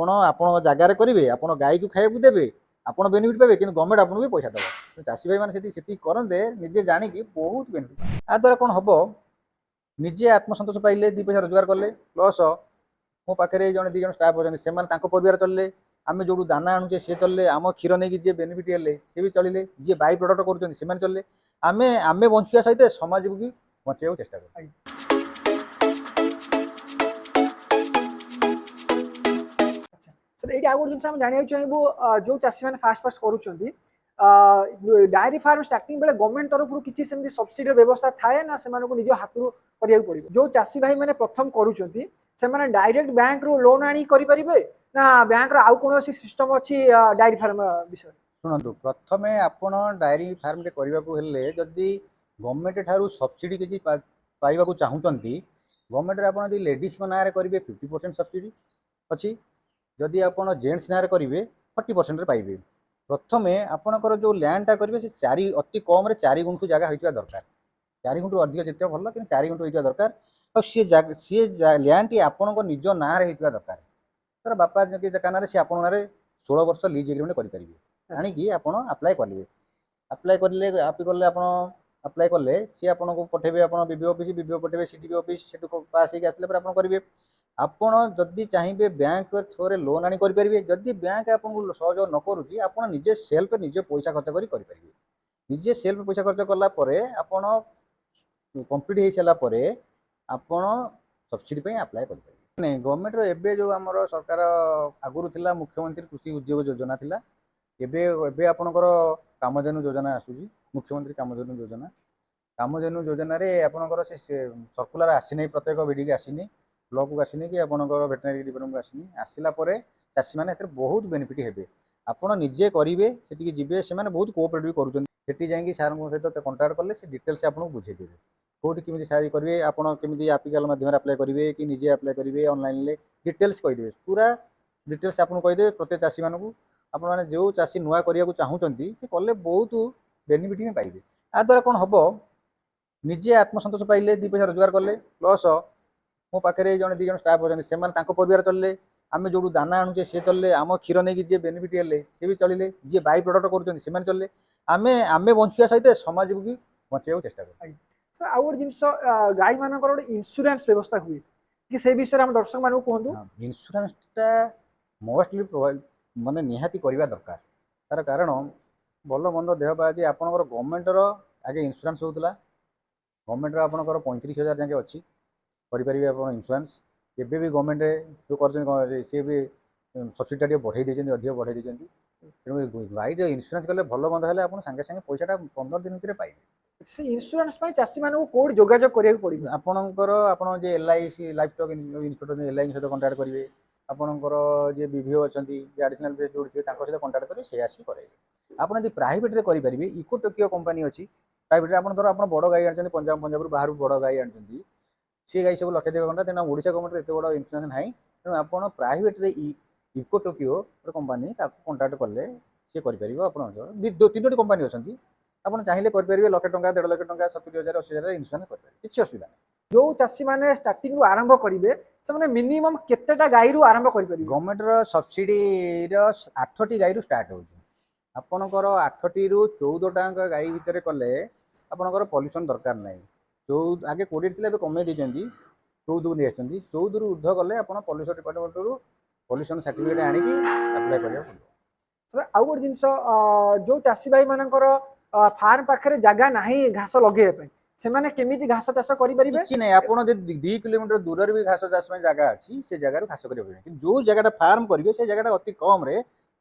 ଆପଣ ଆପଣ ଜାଗାରେ କରିବେ, ଆପଣ ଗାଈକୁ ଖାଇବାକୁ ଦେବେ, ଆପଣ ବେନିଫିଟ୍ ପାଇବେ, କିନ୍ତୁ ଗଭର୍ଣ୍ଣମେଣ୍ଟ ଆପଣଙ୍କୁ ବି ପଇସା ଦେବ। ଚାଷୀ ଭାଇମାନେ ସେତିକି କରନ୍ତେ ନିଜେ ଜାଣିକି ବହୁତ ବେନିଫିଟ୍ ପାଆନ୍ତେ। ଆ ଦ୍ୱାରା କ'ଣ ହବ, ନିଜେ ଆତ୍ମସନ୍ତୋଷ ପାଇଲେ, ଦୁଇ ପଇସା ରୋଜଗାର କଲେ, ପ୍ଲସ୍ ମୋ ପାଖରେ ଜଣେ ଦୁଇ ଜଣ ଷ୍ଟାଫ୍ ଅଛନ୍ତି, ସେମାନେ ତାଙ୍କ ପରିବାର ଚଳିଲେ, ଆମେ ଯୋଉଠୁ ଦାନା ଆଣୁଛେ ସିଏ ଚଳିଲେ, ଆମ କ୍ଷୀର ନେଇକି ଯିଏ ବେନିଫିଟ୍ ହେଲେ ସିଏ ବି ଚଳିଲେ, ଯିଏ ବାଇ ପ୍ରଡକ୍ଟ କରୁଛନ୍ତି ସେମାନେ ଚଳିଲେ, ଆମେ ଆମେ ବଞ୍ଚିବା ସହିତ ସମାଜକୁ ବି ବଞ୍ଚେଇବାକୁ ଚେଷ୍ଟା କରୁ। सर ये आगे जिन जाना चाहबू जो चाषी मैंने फास्ट फास्ट करुँच डायरी फार्म स्टार्टिंग बेले गवर्नमेंट तरफ किसी सेमती सब्सिडी व्यवस्था थाए ना से निज हाथ करा पड़ो जो चाषी भाई मैंने प्रथम करुँच डायरेक्ट बैंक रु लोन आनी करें ना बैंक आउ कौन सिस्टम अच्छी डायरी फार्म विषय शुणु प्रथम आपण डायरी फार्म करने जदि गवर्नमेंट ठारू सब्सिडी किसी पाइबा चाहूँगी गवर्नमेंट आप लेडीज ना करेंगे 50% सब्सिडी अच्छी जदि आप जेंट्स ना करेंगे 40% पाइबे। प्रथम आपणकर जो लैंडटा करेंगे चारि अति कम 4 गुंठु जगह होता दरकार 4 गुंठु अधिक जिते भल कि 4 गुंठु होता दरकार और सी लैंड आपण निज ना दरकार तर बापा ना सी आप 16 वर्ष लीज एग्रीमेंट करेंगे आणिकी आप आप्लाय करेंगे आप्लाय कले आप्लाय कले सी आपको पठेबे आप बीडीओ ऑफिस बीडीओ पठेबे सीडीओ ऑफिस से पास होगी आसला आप करेंगे आपण जदि चाहिए बैंक थ्रो लोन आनी करेंगे जदि बैंक आपको सहयोग न करुँच आप निजे सेल्फ निजे पैसा खर्च करेंगे निजे सेल्फ पैसा खर्च कलापर आपण कम्प्लीट हो सारापर आपण सब्सिडी आप्लाय करेंगे नहीं गवर्नमेंट एबे जो आमर सरकार आगुरी थिला मुख्यमंत्री कृषि उद्योग योजना थिला एबे एबे आपणकर कामधेनु योजना आसूची मुख्यमंत्री कामधेनु योजना रे आपणकर से सर्कुलर आसी प्रत्येक विडी की आसीनी ब्लॉक को आसीनी कि आपणकर वेटनरी डिपार्टमेंट को आसीनी आसला परे चाषी मैंने बहुत बेनिफिट हेबे आपण निजे करेंगे सेठी जिबे से बहुत कोऑपरेट करूछन सेठी जाई सार सहित कंटाक्ट कले से डिटेल्स आपको बुझे देबे कौटी केमी सारी करेंगे आपड़ केमी आपिकल माध्यम अप्लाई करेंगे कि निजे अप्लाई करेंगे ऑनलाइन डिटेल्स कहीदेवे पूरा डिटेल्स आपको कहीदेवे प्रत्येक चाषी मानू आपने जो चाषी नुआ करने चाहूँगी से कले बहुत बेनिफिट ही पाइबे आ द्वारा कौन हम निजे आत्मसन्तोष पाइले 2 पैसा रोजगार कले प्लस मो पाखे जड़े 2 जन स्टाफ अच्छे से परिवार चलिए आम जो दाना आणुचे सी चलिए आम क्षीर नहीं जी बेनिफिट हेले सी भी चलिए जी बाई प्रडक्ट कर चलिए आम आम बंचा सहित समाज को भी बचाइबा चेष्टा करूँ। सर आउ गोटे जिनस गाई मान गोटे इंश्योरेंस व्यवस्था हुए कि से विषय में दर्शक मान कहूँ इंश्योरेंसटा मोस्टली माने निहाती करवा दरकार तार कारण भल मंद देह पा आज आपंकर गवर्नमेंटर आगे इंश्योरेंस होता गवर्नमेंटर आपंकर 35,000 जाके अच्छी करेंगे आप इंश्योरेंस एबे भी गवर्नमेंट जो कर सी भी सब्सिडी बढ़े देते अधिक बढ़े देते तेणु गाई इंश्योरेंस कले भल मंद है आप सागे सागे पैसा 15 दिन भितर पाइबे से इंश्योरेंस चाषी मानू कोड जोगाजोग करिया पड़िबो आपणकर आप LIC life stock insurance LIC सहित कंटाक्ट करेंगे आपणकर जे बीभीओ अच्छा एडिशनल बेस जो सहित कंटाक्ट करेंगे सी आसी करेंगे आप प्राइवेट रे करेंगे इको टोकियो कंपनी अच्छी प्राइवेट आप धर बड़ गाई आनी पंजाब बाहर बड़ गाई आनी सी गाई सब 1,00,000 घंटा तेना ओडिशा गवर्नमेंट एत बड़ इंश्योरेंस ना तेणु आप प्राइवेट रे इको टोकियो कंपनी कंटाक्ट कले सी करेंगे आप 3टी कंपनी अच्छा आप चाहिए करेंगे 1,00,000 टंका 1.5 लाख टंका 70,000 80,000 इंश्योरेंस करेंगे किसी असुविधा नहीं जो चाषी मैंने स्टार्टिंग रु आरंभ करेंगे से मिनिमम केतेटा गाई रु आरंभ करेंगे गवर्नमेंट सब्सिडी 8टी गाई रु स्टार्ट हो आपणकर 8टी रु 14टा गाई भितर कले आपणकर पॉल्यूशन दरकार ना आगे 20 थी कमे देती 14 को नहीं 14 रु ऊर्ध कले आप पॉल्यूशन डिपार्टमेंट रु पॉल्यूशन सर्टिफिकेट आनिकी अप्लाई करा पड़ो सर आउ गोटे जिनस जो चाषी भाई मानकर फार्म पाखे जगह ना घास लगे से केमी घास चाष करेंगे किसी नहीं आप 2 किलोमीटर दूर भी घास चाष जगह अच्छी से जगह घास करेंगे जो जगह फार्म करेंगे से जगह अति कम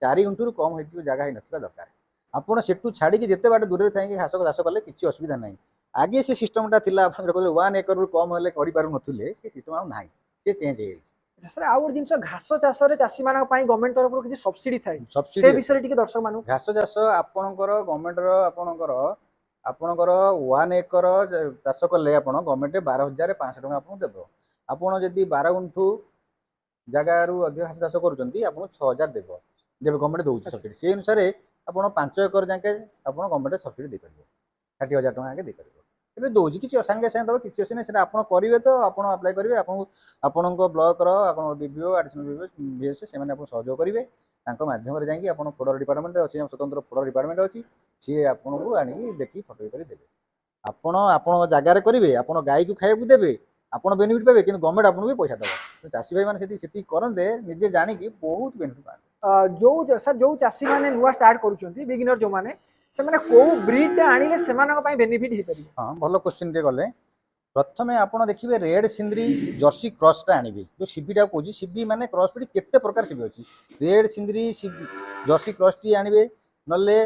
4 गुंठू कम हो जगह ही ना दरकार आपड़ से छाड़ी जिते बाट दूर थी घास चाष कले किसी असुविधा ना आगे से सिस्टमटा था 1 एकर कम हेल्ले करें से सिस्टम आउ ना से चेंज हो सर आउ गोटे जिनस घास चाष चाषी मान गवर्नमेंट तरफ किसी सब्सिडी थाए से सब्सिडी विषय टी दर्शक मान घास चाष आपणकर गवर्नमेंट आपणकर 1 एकर चाष कले आप गवर्नमेंट 12,500 टका आपको देव आपड़ जदि 12 गुंठू जगार अधिक घास चाष कर 6,000 देव गवर्नमेंट दौर सब्सिडी से अनुसार आप 5 एकर जाके आप गवर्नमेंट सब्सिडी देकर 60,000 टका देकर ଏବେ ଦଉଛି କିଛି ସାଙ୍ଗେ ସାଙ୍ଗେ ଦେବ କିଛି ଅସୁବିଧା ନାହିଁ ସେଟା ଆପଣ କରିବେ ତ ଆପଣ ଆପ୍ଲାଏ କରିବେ ଆପଣଙ୍କୁ ଆପଣଙ୍କ ବ୍ଲକର ଆପଣଙ୍କ ଡିବିଓ ଆଡିସନାଲ ଡିବିଓ ବିଏସ୍ ସେମାନେ ଆପଣଙ୍କୁ ସହଯୋଗ କରିବେ ତାଙ୍କ ମାଧ୍ୟମରେ ଯାଇକି ଆପଣ ଫୋଡର ଡିପାର୍ଟମେଣ୍ଟ ଅଛି ସ୍ୱତନ୍ତ୍ର ଫୋଡର ଡିପାର୍ଟମେଣ୍ଟ ଅଛି ସିଏ ଆପଣଙ୍କୁ ଆଣିକି ଦେଖିକି ଫଟୋ କରି ଦେବେ ଆପଣ ଆପଣଙ୍କ ଜାଗାରେ କରିବେ ଆପଣ ଗାଈକୁ ଖାଇବାକୁ ଦେବେ ଆପଣ ବେନିଫିଟ୍ ପାଇବେ କିନ୍ତୁ ଗଭର୍ଣ୍ଣମେଣ୍ଟ ଆପଣଙ୍କୁ ବି ପଇସା ଦେବ ଚାଷୀ ଭାଇ ମାନେ ସେତିକି କରନ୍ତେ ନିଜେ ଜାଣିକି ବହୁତ ବେନିଫିଟ୍ ପାଆନ୍ତି ଯୋଉ ଚାଷୀ ମାନେ ନୂଆ ଷ୍ଟାର୍ଟ କରୁଛନ୍ତି ବିଗିନର ଯୋଉମାନେ ସେମାନେ କୋଉ ବ୍ରିଡ ଆଣିଲେ ସେମାନଙ୍କ ପାଇଁ ବେନିଫିଟ ହେଇପାରିବ? ହଁ ଭଲ କ୍ୱେଶ୍ଚିନ୍ ଟେ ଗଲେ ପ୍ରଥମେ ଆପଣ ଦେଖିବେ ରେଡ୍ ସିନ୍ଧ୍ରି ଜର୍ସି କ୍ରସଟା ଆଣିବେ ଯେଉଁ ସିବିଟା କହୁଛି ସିବି ମାନେ କ୍ରସ୍ ପିଟି କେତେ ପ୍ରକାର ସିବି ଅଛି ରେଡ୍ ସିନ୍ଧ୍ରି ଜର୍ସି କ୍ରସଟି ଆଣିବେ ନହେଲେ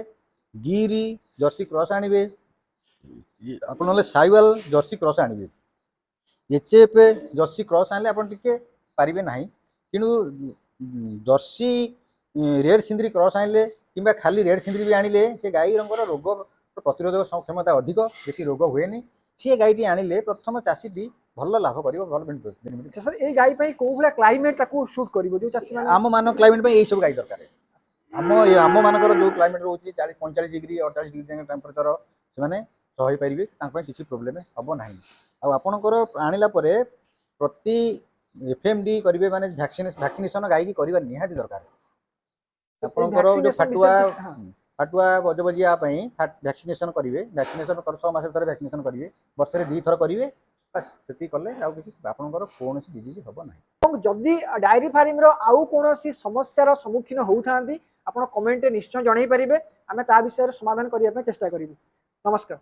ଗିରି ଜର୍ସି କ୍ରସ୍ ଆଣିବେ ଆପଣ ନହେଲେ ସାଇୱାଲ ଜର୍ସି କ୍ରସ୍ ଆଣିବେ ଏଚଏଫ୍ ଜର୍ସି କ୍ରସ୍ ଆଣିଲେ ଆପଣ ଟିକେ ପାରିବେ ନାହିଁ କିନ୍ତୁ ଜର୍ସି ରେଡ୍ ସିନ୍ଧ୍ରି କ୍ରସ୍ ଆଣିଲେ କିମ୍ବା ଖାଲି ରେଡ୍ ସିନ୍ଧ୍ରି ବି ଆଣିଲେ ସେ ଗାଈଙ୍କର ରୋଗ ପ୍ରତିରୋଧକ କ୍ଷମତା ଅଧିକ ବେଶୀ ରୋଗ ହୁଏନି ସିଏ ଗାଈଟି ଆଣିଲେ ପ୍ରଥମ ଚାଷୀଟି ଭଲ ଲାଭ କରିବ ଭଲ ଆଚ୍ଛା ସାର୍ ଏଇ ଗାଈ ପାଇଁ କୋଉ ଭଳିଆ କ୍ଲାଇମେଟ୍ ତାକୁ ସୁଟ୍ କରିବ ଯୋଉ ଚାଷୀ ମାନେ ଆମ ମାନ କ୍ଲାଇମେଟ୍ ପାଇଁ ଏଇ ସବୁ ଗାଈ ଦରକାର ଆମ ମାନଙ୍କର ଯୋଉ କ୍ଲାଇମେଟ୍ ରହୁଛି 40-45 ଡିଗ୍ରୀ 48 ଡିଗ୍ରୀ ଯାଏଁ ଟେମ୍ପରେଚର ସେମାନେ ସହି ପାରିବେ ତାଙ୍କ ପାଇଁ କିଛି ପ୍ରୋବ୍ଲେମ୍ ହବ ନାହିଁ ଆଉ ଆପଣଙ୍କର ଆଣିଲା ପରେ ପ୍ରତି ଏଫଏମଡି କରିବେ ମାନେ ଭ୍ୟାକ୍ସିନେସନ ଗାଈକି କରିବା ନିହାତି ଦରକାର ଆପଣଙ୍କର ଯୋଉ ଭ୍ୟାକ୍ସିନେସନ ଫାଟୁଆ ବିଷୟରେ ଟିକେ ହଁ ଫାଟୁଆ ବଜବଜିଆ ପାଇଁ ଭ୍ୟାକ୍ସିନେସନ କରିବେ ଭ୍ୟାକ୍ସିନେସନ 6 ମାସରେ ଥରେ ଭ୍ୟାକ୍ସିନେସନ କରିବେ ବର୍ଷରେ 2 ଥର କରିବେ ବାସ୍ ସେତିକି କଲେ ଆଉ କିଛି ଆପଣଙ୍କର କୌଣସି ଡିଜିଜ୍ ହବ ନାହିଁ ଏବଂ ଯଦି ଡାଏରୀ ଫାର୍ମର ଆଉ କୌଣସି ସମସ୍ୟାର ସମ୍ମୁଖୀନ ହଉଥାନ୍ତି ଆପଣ କମେଣ୍ଟରେ ନିଶ୍ଚୟ ଜଣାଇ ପାରିବେ ଆମେ ତା ବିଷୟରେ ସମାଧାନ କରିବା ପାଇଁ ଚେଷ୍ଟା କରିବୁ ନମସ୍କାର।